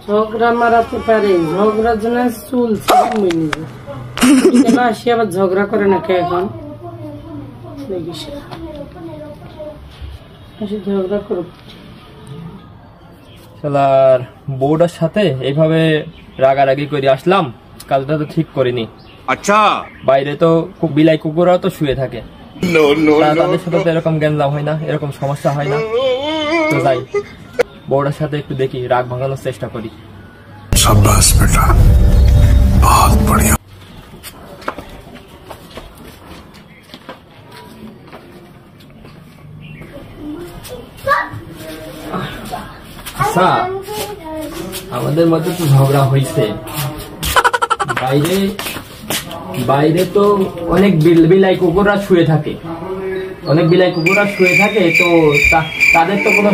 ঝগড়া মারাতে পারে, ঝগড়ার জন্য চুল কেন আসি আবার ঝগড়া করে নাকি এখন দেখিস ঝগড়া করুক। শালার বউটার সাথে এইভাবে রাগারাগি করে আসলাম, কাজটা তো ঠিক করিনি। আচ্ছা বাইরে তো বিলাই কুকুরও তো শুয়ে থাকে, তাদের সাথে তো এরকম গ্যাঞ্জাম হয় না, এরকম সমস্যা হয় না। তো যাই বউটার সাথে একটু দেখি, রাগ ভাঙানোর চেষ্টা করি। শাবাশ বেটা, বহুত বড়িয়া। আচ্ছা আমাদের মধ্যে তো ঝগড়া হয়েছে, বাইরে বাইরে তো অনেক বিলাই কুকুররা শুয়ে থাকে, তো তাদের তো কোনো